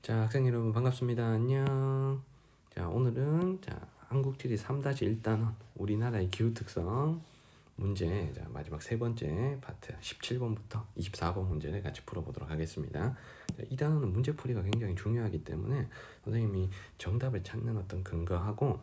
자, 학생 여러분 반갑습니다. 안녕. 자, 오늘은 한국지리 3-1단원 우리나라의 기후 특성 문제 마지막 세 번째 파트 17번부터 24번 문제를 같이 풀어보도록 하겠습니다. 자, 이 단원은 문제풀이가 굉장히 중요하기 때문에 선생님이 정답을 찾는 어떤 근거하고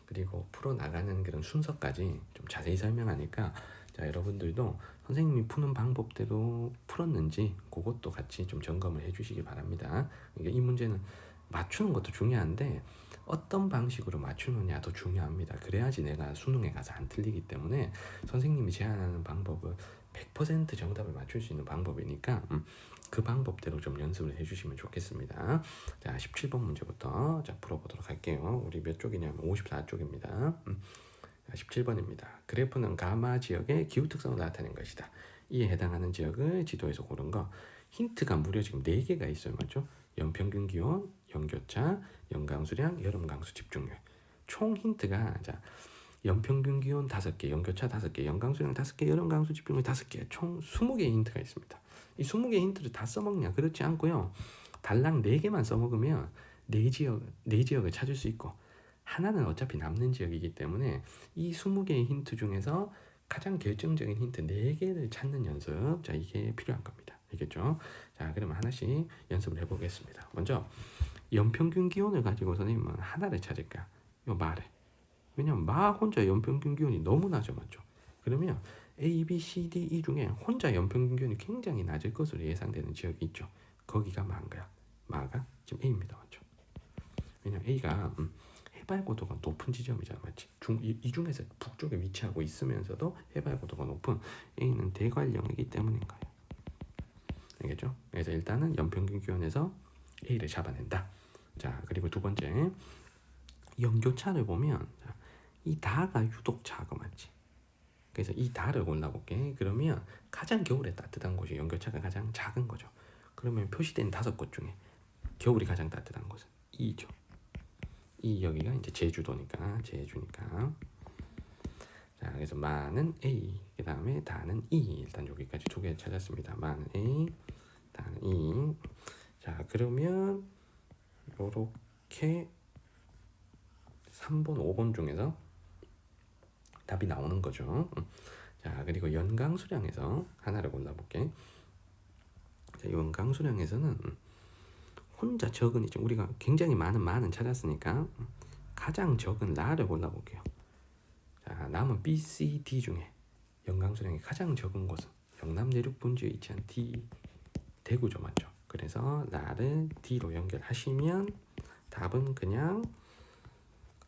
그리고 풀어나가는 그런 순서까지 좀 자세히 설명하니까 여러분들도 선생님이 푸는 방법대로 풀었는지 그것도 같이 좀 점검을 해주시기 바랍니다. 그러니까 이 문제는 맞추는 것도 중요한데 어떤 방식으로 맞추느냐도 중요합니다. 그래야지 내가 수능에 가서 안 틀리기 때문에 선생님이 제안하는 방법은 100% 정답을 맞출 수 있는 방법이니까 그 방법대로 좀 연습을 해주시면 좋겠습니다. 자, 17번 문제부터 풀어보도록 할게요. 우리 몇 쪽이냐면 54쪽입니다. 17번입니다. 그래프는 가마 지역의 기후 특성을 나타낸 것이다. 이에 해당하는 지역을 지도에서 고른 거. 힌트가 무려 지금 4개가 있어요. 맞죠? 연평균 기온, 연교차, 연강수량, 여름강수 집중률. 총 힌트가 연평균 기온 5개, 연교차 5개, 연강수량 5개, 여름강수 집중률 5개. 총 20개의 힌트가 있습니다. 이 20개의 힌트를 다 써먹냐? 그렇지 않고요. 달랑 4개만 써먹으면 4지역을 찾을 수 있고 하나는 어차피 남는 지역이기 때문에 이 20개의 힌트 중에서 가장 결정적인 힌트 4개를 찾는 연습, 이게 필요한 겁니다. 알겠죠? 자, 그러면 하나씩 연습을 해보겠습니다. 먼저 연평균 기온을 가지고 선생님은 하나를 찾을까? 요 마를. 왜냐면 마 혼자 연평균 기온이 너무 낮아, 맞죠? 그러면 A, B, C, D, E 중에 혼자 연평균 기온이 굉장히 낮을 것으로 예상되는 지역이 있죠. 거기가 마인 거야. 마가 지금 A입니다, 맞죠? 왜냐면 A가 해발 고도가 높은 지점이잖아, 맞지? 이 중에서 북쪽에 위치하고 있으면서도 해발 고도가 높은 A는 대관령이기 때문인 거예요. 알겠죠? 그래서 일단은 연평균 기온에서 A를 잡아낸다. 자, 그리고 두 번째 연교차를 보면 이 다가 유독 작아, 맞지? 그래서 이 다를 골라볼게. 그러면 가장 겨울에 따뜻한 곳이 연교차가 가장 작은 거죠. 그러면 표시된 5곳 중에 겨울이 가장 따뜻한 곳은 2죠. 이 여기가 이제 제주도니까 제주니까. 자, 그래서 마는 A, 그 다음에 다는 E. 일단 여기까지 2개 찾았습니다. 마는 A, 다는 E. 자, 그러면 요렇게 3번, 5번 중에서 답이 나오는 거죠. 자, 그리고 연강수량에서 하나를 골라볼게. 자, 연강수량에서는 혼자 적은 이제 우리가 굉장히 많은 찾았으니까 가장 적은 라를 골라볼게요. 자, 남은 B, C, D 중에 연강수량이 가장 적은 곳은 영남 내륙 분지에 위치한 D 대구죠, 맞죠? 그래서 라를 D로 연결하시면 답은 그냥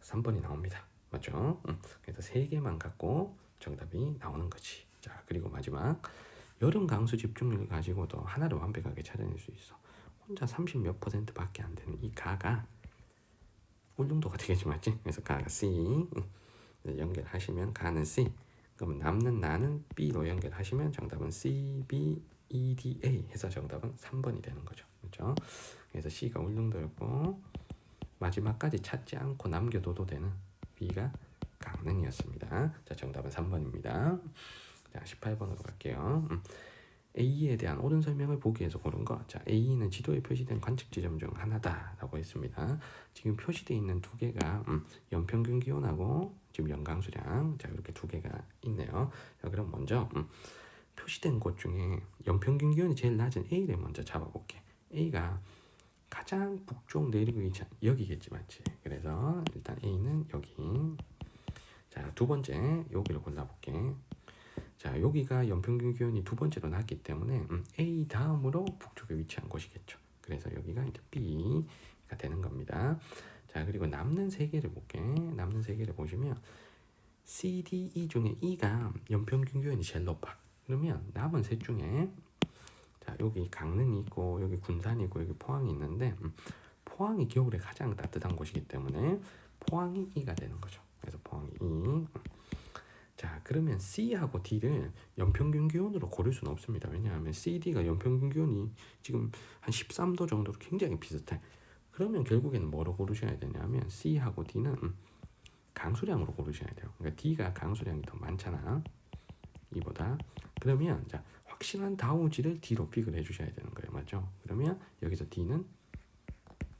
3번이 나옵니다. 맞죠? 그래서 3개만 갖고 정답이 나오는 거지. 자, 그리고 마지막 여름 강수 집중률 가지고도 하나를 완벽하게 찾아낼 수 있어. 혼자 30 몇 % 밖에 안 되는 이 가가 울릉도가 되겠지, 맞지? 그래서 가가 C 연결하시면 가는 C. 그러면 남는 나는 B로 연결하시면 정답은 C, B, E, D, A 해서 정답은 3번이 되는 거죠. 그렇죠? 그래서 C가 울릉도였고 마지막까지 찾지 않고 남겨둬도 되는 B가 강릉이었습니다. 자, 정답은 3번입니다. 자, 18번으로 갈게요. A에 대한 옳은 설명을 보기 위해서 고른 거. 자, A는 지도에 표시된 관측 지점 중 하나다라고 했습니다. 지금 표시되어 있는 2개가 연평균 기온하고 지금 연강수량. 자, 이렇게 2개가 있네요. 자, 그럼 먼저 표시된 곳 중에 연평균 기온이 제일 낮은 A를 먼저 잡아볼게. A가 가장 북쪽 내륙에 위치한 여기겠지, 맞지? 그래서 일단 A는 여기. 자, 두 번째 여기를 골라볼게. 자, 여기가 연평균 기온이 2번째로 낮기 때문에 A 다음으로 북쪽에 위치한 곳이겠죠. 그래서 여기가 이제 B가 되는 겁니다. 자, 그리고 남는 3개를 볼게. 남는 3개를 보시면 C, D, E 중에 E가 연평균 기온이 제일 높아. 그러면 남은 셋 중에 자, 여기 강릉이 있고 여기 군산이 있고 여기 포항이 있는데 포항이 겨울에 가장 따뜻한 곳이기 때문에 포항이 E가 되는 거죠. 그래서 포항이 E. 자, 그러면 C하고 D를 연평균 기온으로 고를 수는 없습니다. 왜냐하면 C, D가 연평균 기온이 지금 한 13도 정도로 굉장히 비슷해. 그러면 결국에는 뭐로 고르셔야 되냐면 C하고 D는 강수량으로 고르셔야 돼요. 그러니까 D가 강수량이 더 많잖아, 이보다. 그러면 자, 확실한 다우지를 D로 픽을 해주셔야 되는 거예요, 맞죠? 그러면 여기서 D는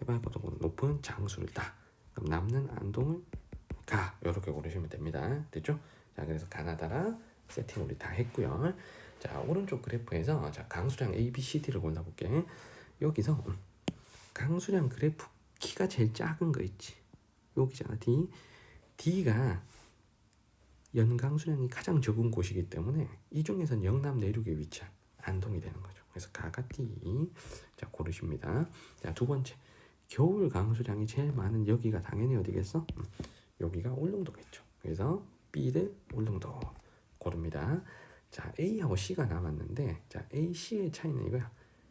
해발고도보다 높은 장수를 따. 그럼 남는 안동을 가. 이렇게 고르시면 됩니다. 됐죠? 자, 그래서 가나다라 세팅 우리 다 했고요. 자, 오른쪽 그래프에서 자, 강수량 A, B, C, D를 골라볼게. 여기서 강수량 그래프 키가 제일 작은 거 있지. 여기잖아, D. D가 연강수량이 가장 적은 곳이기 때문에 이 중에서는 영남 내륙에 위치한 안동이 되는 거죠. 그래서 가가 D. 자, 고르십니다. 자, 두 번째. 겨울 강수량이 제일 많은 여기가 당연히 어디겠어? 여기가 울릉도겠죠. 그래서 B를 울릉도 고릅니다. 자, A하고 C가 남았는데 자, A, C의 차이는 이거야.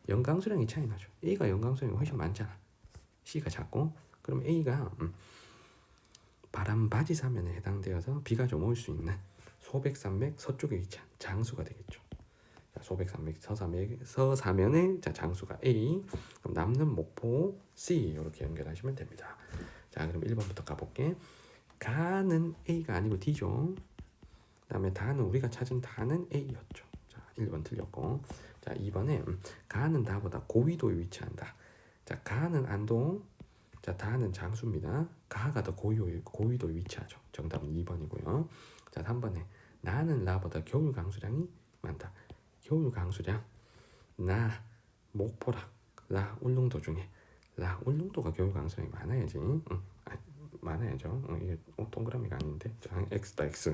연강수량이 차이 나죠. A가 연강수량이 훨씬 많잖아. C가 작고 그럼 A가 바람 바지 사면에 해당되어서 비가 좀 올 수 있는 소백산맥 서쪽에 위치한 장수가 되겠죠. 자, 소백산맥 서사면의 자, 장수가 A. 그럼 남는 목포 C 이렇게 연결하시면 됩니다. 자, 그럼 1번부터 가볼게. 가는 A가 아니고 D죠. 그다음에 다는 우리가 찾은 다는 A였죠. 자, 1번 틀렸고. 자, 2번에 가는 다보다 고위도에 위치한다. 자, 가는 안동. 자, 다는 장수입니다. 가가 더 고위도에 위치하죠. 정답은 2번이고요. 자, 3번에 나는 라보다 겨울 강수량이 많다. 겨울 강수량 나 목포랑 라 울릉도 중에 라 울릉도가 겨울 강수량이 많아야지. 많아야죠. 이게 동그라미가 아닌데. 자, X다 X.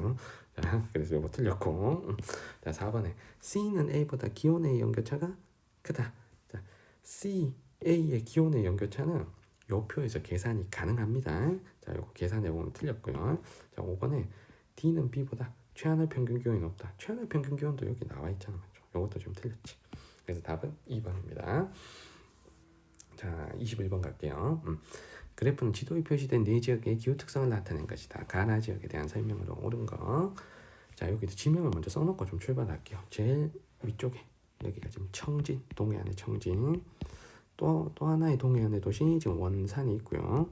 자, 그래서 이거 틀렸고. 자, 4번에 C는 A보다 기온의 연결차가 크다. 자, C, A의 기온의 연결차는 요 표에서 계산이 가능합니다. 자, 요거 계산해 보면 틀렸고요. 자, 5번에 D는 B보다 최하늘 평균 기온이 높다. 최하늘 평균 기온도 여기 나와 있잖아. 맞죠? 요것도 좀 틀렸지. 그래서 답은 2번입니다. 자, 21번 갈게요. 그래프는 지도에 표시된 네 지역의 기후 특성을 나타낸 것이다. 가나 지역에 대한 설명으로 옳은 거. 자, 여기도 지명을 먼저 써놓고 좀 출발할게요. 제일 위쪽에 여기가 지금 청진, 동해안의 청진. 또 하나의 동해안의 도시 지금 원산이 있고요.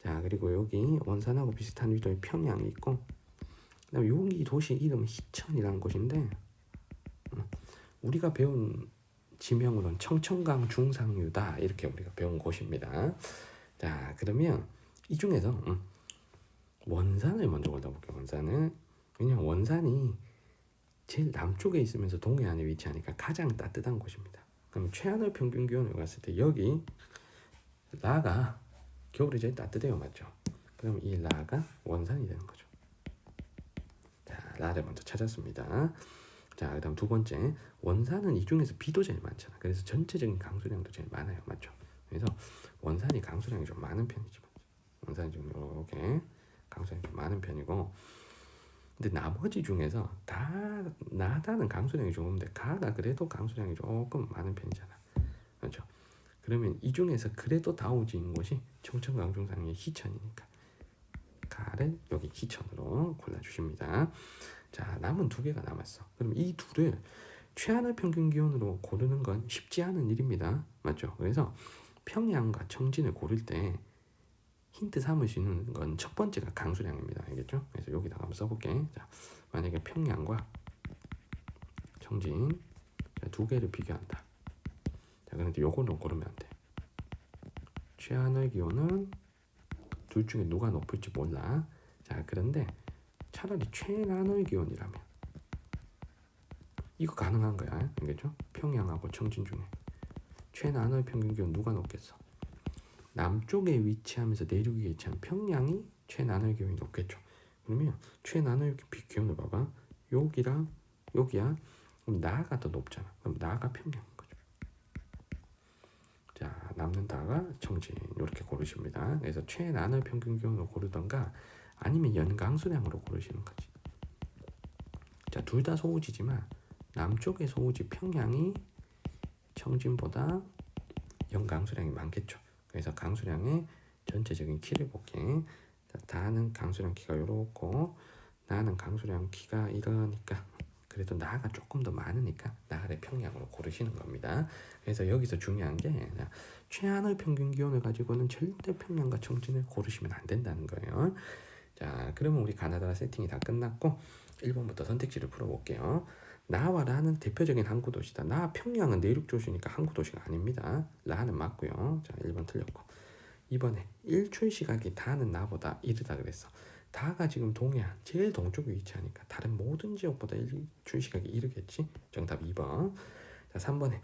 자, 그리고 여기 원산하고 비슷한 위도의 평양이 있고, 그다음에 여기 도시 이름은 희천이라는 곳인데 우리가 배운 지명으로는 청천강 중상류다 이렇게 우리가 배운 곳입니다. 자, 그러면 이 중에서 원산을 먼저 골라볼게요. 원산은 왜냐면 원산이 제일 남쪽에 있으면서 동해안에 위치하니까 가장 따뜻한 곳입니다. 그럼 최하늘 평균 기온을 봤을 때 여기 라가 겨울이 제일 따뜻해요, 맞죠? 그럼 이 라가 원산이 되는 거죠. 자, 라를 먼저 찾았습니다. 자, 그다음 두 번째 원산은 이 중에서 비도 제일 많잖아. 그래서 전체적인 강수량도 제일 많아요, 맞죠? 그래서 원산이 강수량이 좀 많은 편이죠. 원산이 좀 이렇게 강수량이 좀 많은 편이고, 근데 나머지 중에서 다 나다는 강수량이 좋은데 가가 그래도 강수량이 조금 많은 편이잖아, 그렇죠? 그러면 이 중에서 그래도 다우지인 곳이 청천강중상의 희천이니까 가를 여기 희천으로 골라주십니다. 자, 남은 두 개가 남았어. 그럼 이 둘을 최하늘 평균 기온으로 고르는 건 쉽지 않은 일입니다, 맞죠? 그래서 평양과 청진을 고를 때 힌트 삼을 수 있는 건 첫 번째가 강수량입니다. 알겠죠? 그래서 여기다가 한번 써볼게. 자, 만약에 평양과 청진 두 개를 비교한다. 자, 그런데 요거는 고르면 안 돼. 최하늘 기온은 둘 중에 누가 높을지 몰라. 자, 그런데 차라리 최하늘 기온이라면 이거 가능한 거야. 알겠죠? 평양하고 청진 중에 최하늘 평균 기온 누가 높겠어? 남쪽에 위치하면서 내륙에 위치한 평양이 최나늘 기온이 높겠죠. 그러면 최나늘 기온을 봐봐. 여기랑 여기야. 그럼 나가 더 높잖아. 그럼 나가 평양인 거죠. 자, 남는 다가 청진 이렇게 고르십니다. 그래서 최나늘 평균 기온으로 고르던가 아니면 연강수량으로 고르시는 거지. 자, 둘 다 소우지지만 남쪽의 소우지 평양이 청진보다 연강수량이 많겠죠. 그래서 강수량의 전체적인 키를 볼게. 다는 강수량 키가 이렇고 나는 강수량 키가 이러니까 그래도 나가 조금 더 많으니까 나를 평양으로 고르시는 겁니다. 그래서 여기서 중요한 게 최하늘 평균 기온을 가지고는 절대 평양과 청진을 고르시면 안 된다는 거예요. 자, 그러면 우리 가나다라 세팅이 다 끝났고 1번부터 선택지를 풀어볼게요. 나와 라는 대표적인 항구 도시다. 나 평양은 내륙 도시니까 항구 도시가 아닙니다. 라는 맞고요. 자, 1번 틀렸고. 이번에 일출 시각이 다는 나보다 이르다 그랬어. 다가 지금 동해안 제일 동쪽에 위치하니까 다른 모든 지역보다 일출 시각이 이르겠지. 정답 2번. 자, 3번에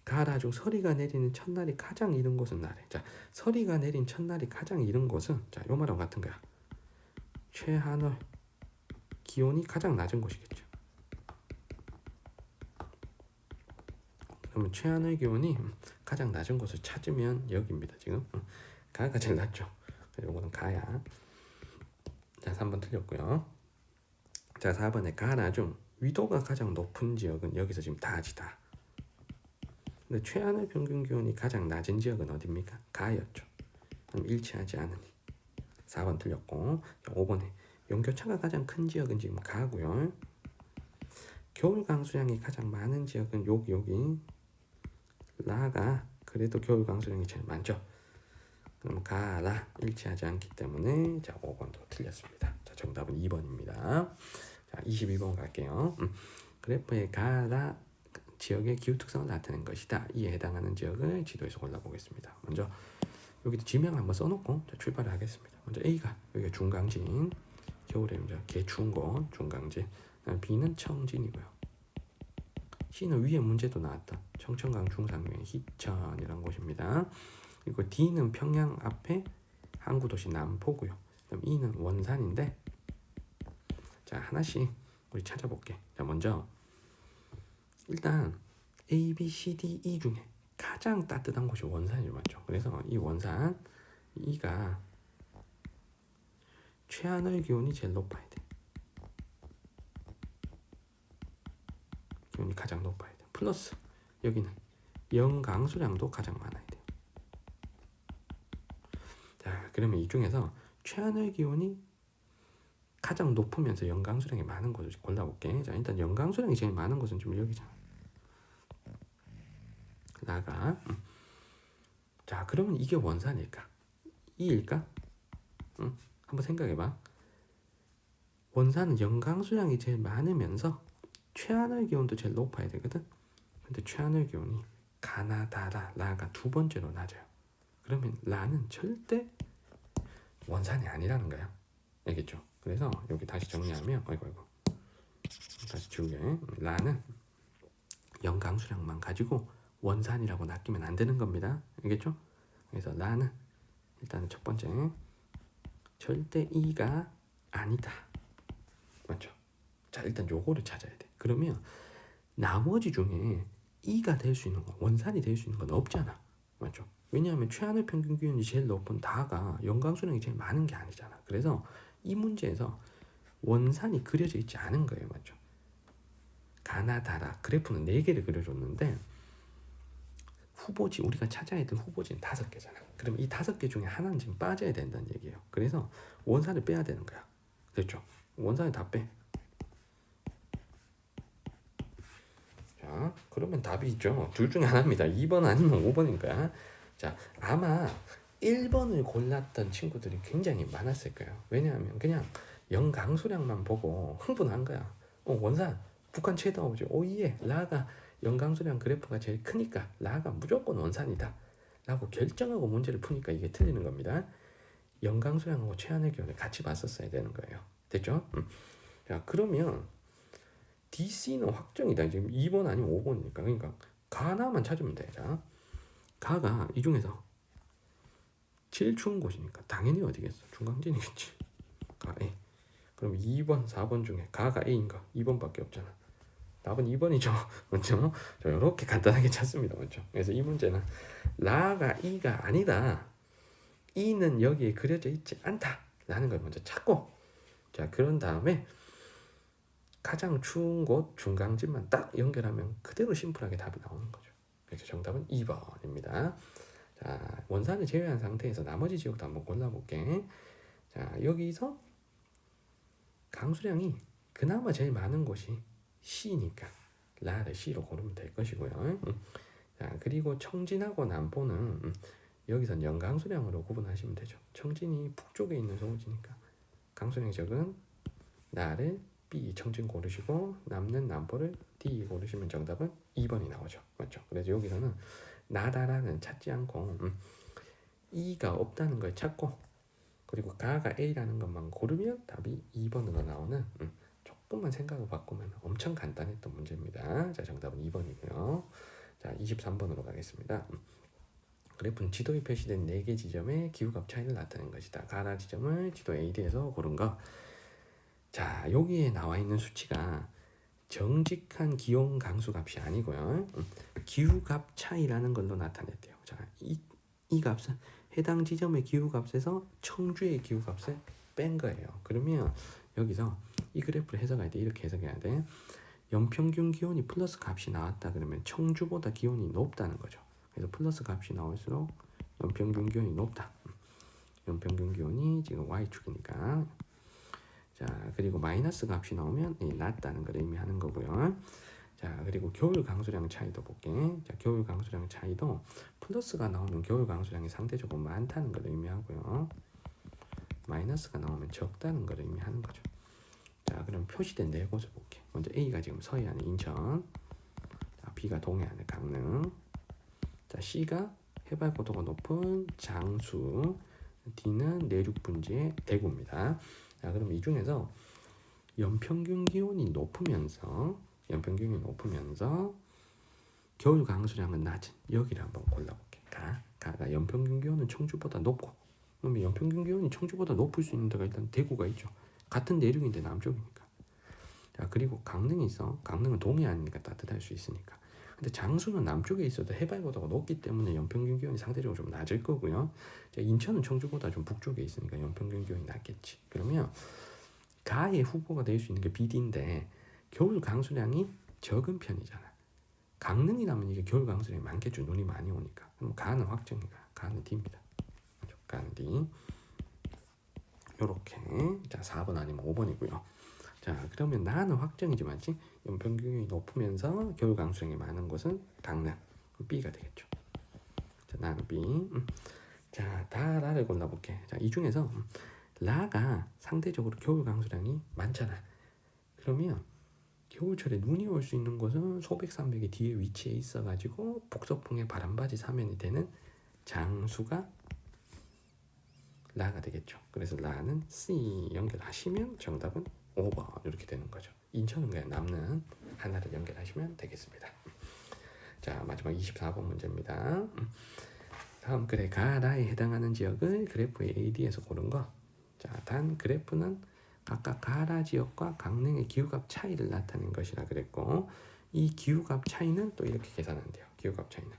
가라 중 서리가 내리는 첫날이 가장 이른 곳은 나래. 자, 서리가 내린 첫날이 가장 이른 곳은 자, 요 말하고 같은 거야. 최하늘 기온이 가장 낮은 곳이겠죠. 그러면 최하늘 기온이 가장 낮은 곳을 찾으면 여기입니다. 지금 가가 제일 낮죠. 요거는 가야. 자, 3번 틀렸고요. 자, 4번에 가나 중 위도가 가장 높은 지역은 여기서 지금 다지다. 근데 최하늘 평균 기온이 가장 낮은 지역은 어디입니까? 가였죠. 그럼 일치하지 않으니 4번 틀렸고. 자, 5번에 용교차가 가장 큰 지역은 지금 가고요. 겨울 강수량이 가장 많은 지역은 여기 라가 그래도 겨울 강수량이 제일 많죠. 그럼 가라 일치하지 않기 때문에 자 5번도 틀렸습니다. 자 정답은 2번입니다. 자 22번 갈게요. 그래프에 가라 지역의 기후 특성을 나타낸 것이다. 이에 해당하는 지역을 지도에서 골라보겠습니다. 먼저 여기도 지명 한번 써놓고 출발을 하겠습니다. 먼저 A가 여기가 중강진, 겨울에 이제 개 추운 곳 중강진. B는 청진이고요. C는 위에 문제도 나왔던 청천강 중상류의 희천이라는 곳입니다. 그리고 D는 평양 앞에 항구도시 남포고요. 그다음 E는 원산인데 자 하나씩 우리 찾아볼게. 자 먼저 일단 A, B, C, D, E 중에 가장 따뜻한 곳이 원산이 맞죠. 그래서 이 원산 E가 최하늘 기온이 제일 높아야 돼. 기온이 가장 높아야 돼. 플러스 여기는 영강수량도 가장 많아야 돼. 자 그러면 이 중에서 최하늘 기온이 가장 높으면서 영강수량이 많은 곳을 골라볼게. 자 일단 영강수량이 제일 많은 곳은 좀 여기잖아. 나가. 자 그러면 이게 원산일까? 이일까? 한번 생각해봐. 원산은 영강수량이 제일 많으면서 최하늘 기온도 제일 높아야 되거든. 근데 최하늘 기온이 가나다라 라가 두 번째로 낮아요. 그러면 라는 절대 원산이 아니라는 거야. 알겠죠? 그래서 여기 다시 정리하면 아이고 다시 지우게. 라는 영강수량만 가지고 원산이라고 낚이면 안 되는 겁니다. 알겠죠? 그래서 라는 일단 첫 번째 절대 E가 아니다. 맞죠? 자 일단 요거를 찾아야 돼. 그러면 나머지 중에 E가 될 수 있는 거, 원산이 될 수 있는 건 없잖아. 맞죠? 왜냐하면 최하늘 평균 기온이 제일 높은 다가 영강수량이 제일 많은 게 아니잖아. 그래서 이 문제에서 원산이 그려져 있지 않은 거예요. 맞죠? 가나다라 그래프는 4개를 그려줬는데 후보지 우리가 찾아야 될 후보지는 5개잖아. 그럼 이 5개 중에 하나는 지금 빠져야 된다는 얘기예요. 그래서 원산을 빼야 되는 거야. 됐죠? 원산을 다 빼. 자, 그러면 답이 있죠. 둘 중에 하나입니다. 2번 아니면 5번인가? 자, 아마 1번을 골랐던 친구들이 굉장히 많았을 거예요. 왜냐하면 그냥 영강수량만 보고 흥분한 거야. 원산 북한 최다 오죠. 오예 라가 영강수량 그래프가 제일 크니까 라가 무조건 원산이다 라고 결정하고 문제를 푸니까 이게 틀리는 겁니다. 영강수량하고 최하늘 기온을 같이 봤었어야 되는 거예요. 됐죠? 자 그러면 DC는 확정이다. 지금 2번 아니면 5번이니까. 그러니까 가나만 찾으면 돼. 자 가가 이 중에서 제일 추운 곳이니까 당연히 어디겠어? 중강진이겠지. 가 A. 그럼 2번, 4번 중에 가가 A인가? 2번밖에 없잖아. 답은 2번이죠. 맞죠? 자, 이렇게 간단하게 찾습니다. 맞죠? 그래서 이 문제는 라가 E가 아니다. E는 여기에 그려져 있지 않다. 라는 걸 먼저 찾고 자 그런 다음에 가장 추운 곳 중강진만 딱 연결하면 그대로 심플하게 답이 나오는 거죠. 그래서 정답은 2번입니다. 자 원산을 제외한 상태에서 나머지 지역도 한번 골라볼게. 자 여기서 강수량이 그나마 제일 많은 곳이 C니까 라를 C로 고르면 될 것이고요. 자 그리고 청진하고 남포는 여기선 영강수량으로 구분하시면 되죠. 청진이 북쪽에 있는 소우지니까 강수량이 적은 라를 B 청진 고르시고 남는 남포를 D 고르시면 정답은 2번이 나오죠. 맞죠? 그래서 여기서는 나다라는 찾지 않고 E가 없다는 걸 찾고, 그리고 가가 A라는 것만 고르면 답이 2번으로 나오는, 조금만 생각을 바꾸면 엄청 간단했던 문제입니다. 자, 정답은 2번이고요. 자, 23번으로 가겠습니다. 그래프는 지도에 표시된 4개 지점의 기후값 차이를 나타낸 것이다. 가나 지점을 지도 AD에서 고른 거. 자, 여기에 나와 있는 수치가 정직한 기온 강수 값이 아니고요. 기후값 차이라는 걸로 나타냈대요. 자, 이 값은 해당 지점의 기후값에서 청주의 기후값을 뺀 거예요. 그러면 여기서 이 그래프를 해석할 때 이렇게 해석해야 돼. 연평균 기온이 플러스 값이 나왔다 그러면 청주보다 기온이 높다는 거죠. 그래서 플러스 값이 나올수록 연평균 기온이 높다. 연평균 기온이 지금 Y축이니까. 자, 그리고 마이너스 값이 나오면 낮다는 걸 의미하는 거고요. 자, 그리고 겨울 강수량 차이도 볼게. 자, 겨울 강수량 차이도 플러스가 나오면 겨울 강수량이 상대적으로 많다는 걸 의미하고요. 마이너스가 나오면 적다는 걸 의미하는 거죠. 자, 그럼 표시된 4곳을 볼게. 먼저 A가 지금 서해안의 인천, 자, B가 동해안의 강릉, 자, C가 해발 고도가 높은 장수, D는 내륙 분지의 대구입니다. 자, 그럼 이 중에서 연평균 기온이 높으면서 겨울 강수량은 낮은 여기를 한번 골라볼게. 가가 연평균 기온은 청주보다 높고, 그러면 연평균 기온이 청주보다 높을 수 있는 데가 일단 대구가 있죠. 같은 내륙인데 남쪽이니까. 자, 그리고 강릉이 있어. 강릉은 동해안이니까 따뜻할 수 있으니까. 근데 장수는 남쪽에 있어도 해발 고도가 높기 때문에 연평균 기온이 상대적으로 좀 낮을 거고요. 자, 인천은 청주보다 좀 북쪽에 있으니까 연평균 기온이 낮겠지. 그러면 가의 후보가 될 수 있는 게 BD인데 겨울 강수량이 적은 편이잖아. 강릉이라면 이게 겨울 강수량이 많겠죠. 눈이 많이 오니까. 그럼 가는 확정이가. 가는 D입니다. 가는 D. 요렇게. 자, 4번 아니면 5번이고요. 자, 그러면 나는 확정이지 맞지? 연평균이 높으면서 겨울 강수량이 많은 곳은 강릉. B가 되겠죠. 자, 나는 B. 자, 다 라를 골라볼게. 자, 이 중에서 라가 상대적으로 겨울 강수량이 많잖아. 그러면 겨울철에 눈이 올 수 있는 곳은 소백산맥이 뒤에 위치해 있어가지고 북서풍의 바람바지 사면이 되는 장수가 라가 되겠죠. 그래서 라는 C 연결하시면 정답은 5번 이렇게 되는 거죠. 인천은 그냥 남는 하나를 연결하시면 되겠습니다. 자, 마지막 24번 문제입니다. 다음 글에 가라에 해당하는 지역을 그래프의 AD에서 고른 거. 자, 단 그래프는 각각 가라 지역과 강릉의 기후값 차이를 나타낸 것이라 그랬고, 이 기후값 차이는 또 이렇게 계산한대요. 기후값 차이는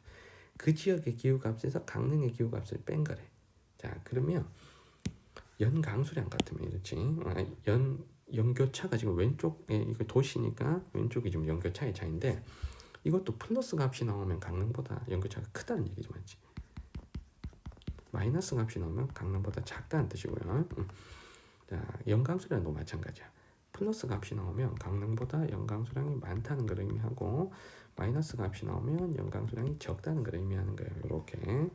그 지역의 기후값에서 강릉의 기후값을 뺀 거래. 자, 그러면 연 강수량 같으면 이렇지. 연교차가 지금 왼쪽에 이거 도시니까 왼쪽이 지금 연교차의 차인데, 이것도 플러스 값이 나오면 강릉보다 연교차가 크다는 얘기지 맞지. 마이너스 값이 나오면 강릉보다 작다는 뜻이고요. 자, 연강수량도 마찬가지야. 플러스 값이 나오면 강릉보다 연강수량이 많다는 걸 의미하고, 마이너스 값이 나오면 연강수량이 적다는 걸 의미하는 거예요. 이렇게.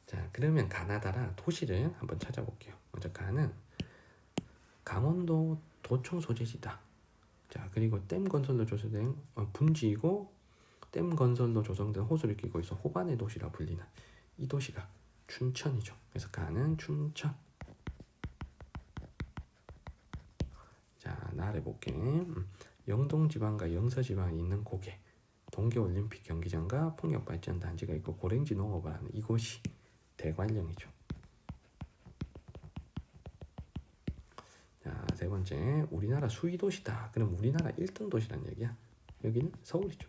자, 그러면 가나다라 도시를 한번 찾아볼게요. 먼저 가는 강원도 도청 소재지다. 자, 그리고 댐 건설로 조성된 분지이고 댐 건설로 조성된 호수를 끼고 있어 호반의 도시라 불리는 이 도시가 춘천이죠. 그래서 가는 춘천. 자, 나를 볼게. 영동지방과 영서지방이 있는 고개, 동계올림픽 경기장과 풍력발전단지가 있고 고랭지 농업을 하는 이곳이 대관령이죠. 자, 세 번째, 우리나라 수위도시다. 그럼 우리나라 1등 도시란 얘기야. 여기는 서울이죠.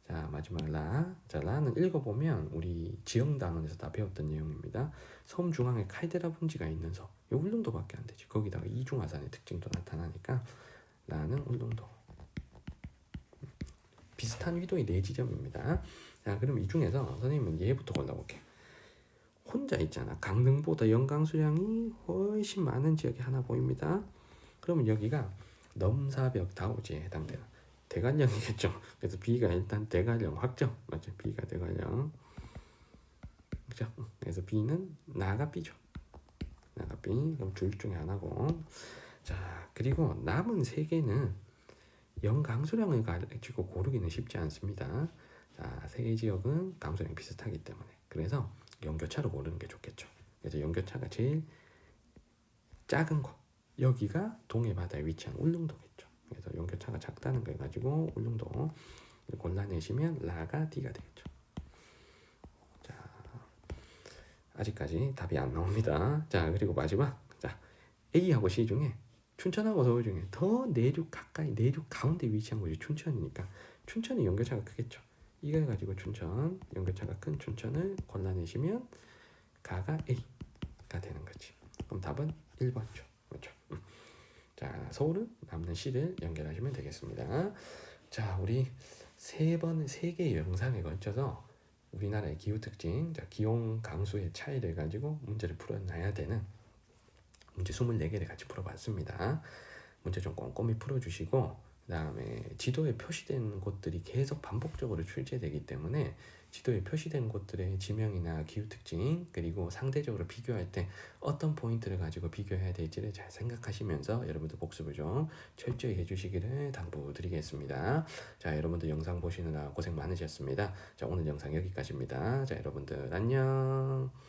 자, 마지막 라. 자, 라는 읽어보면 우리 지형단원에서 다 배웠던 내용입니다. 섬 중앙에 칼데라 분지가 있는 섬. 이 울릉도밖에 안 되지. 거기다가 이중화산의 특징도 나타나니까 라는 울릉도. 비슷한 위도의 4지점입니다. 자, 그럼 이 중에서 선생님은 얘부터 골라볼게. 혼자 있잖아. 강릉보다 연강수량이 훨씬 많은 지역이 하나 보입니다. 그러면 여기가 넘사벽 다오지에 해당되는 대관령이겠죠. 그래서 B가 일단 대관령 확정. 맞죠? B가 대관령. 그죠? 그래서 B는 나가 B죠. 나가 B. 그럼 둘 중에 하나고. 자, 그리고 남은 3개는 연강수량을 가지고 고르기는 쉽지 않습니다. 자, 세 개 지역은 강수량이 비슷하기 때문에 그래서 연교차로 고르는 게 좋겠죠. 그래서 연교차가 제일 작은 거 여기가 동해 바다에 위치한 울릉도겠죠. 그래서 연교차가 작다는 걸 가지고 울릉도 골라내시면 라가 D가 되겠죠. 자, 아직까지 답이 안 나옵니다. 자, 그리고 마지막 자 A하고 C 중에 춘천하고 서울 중에 더 내륙 가까이 내륙 가운데 위치한 곳이 춘천이니까 춘천이 연교차가 크겠죠. 이걸 가지고 춘천 연교차가 큰 춘천을 골라내시면 가가 A가 되는 거지. 그럼 답은 1번이죠. 그렇죠. 자, 서울은 남는 C를 연결하시면 되겠습니다. 자, 우리 세 개의 영상에 걸쳐서 우리나라의 기후 특징, 자, 기온 강수의 차이를 가지고 문제를 풀어놔야 되는 문제 24개를 같이 풀어봤습니다. 문제 좀 꼼꼼히 풀어주시고 그 다음에 지도에 표시된 곳들이 계속 반복적으로 출제되기 때문에 지도에 표시된 곳들의 지명이나 기후 특징 그리고 상대적으로 비교할 때 어떤 포인트를 가지고 비교해야 될지를 잘 생각하시면서 여러분들 복습을 좀 철저히 해주시기를 당부드리겠습니다. 자, 여러분들 영상 보시느라 고생 많으셨습니다. 자, 오늘 영상 여기까지입니다. 자, 여러분들 안녕.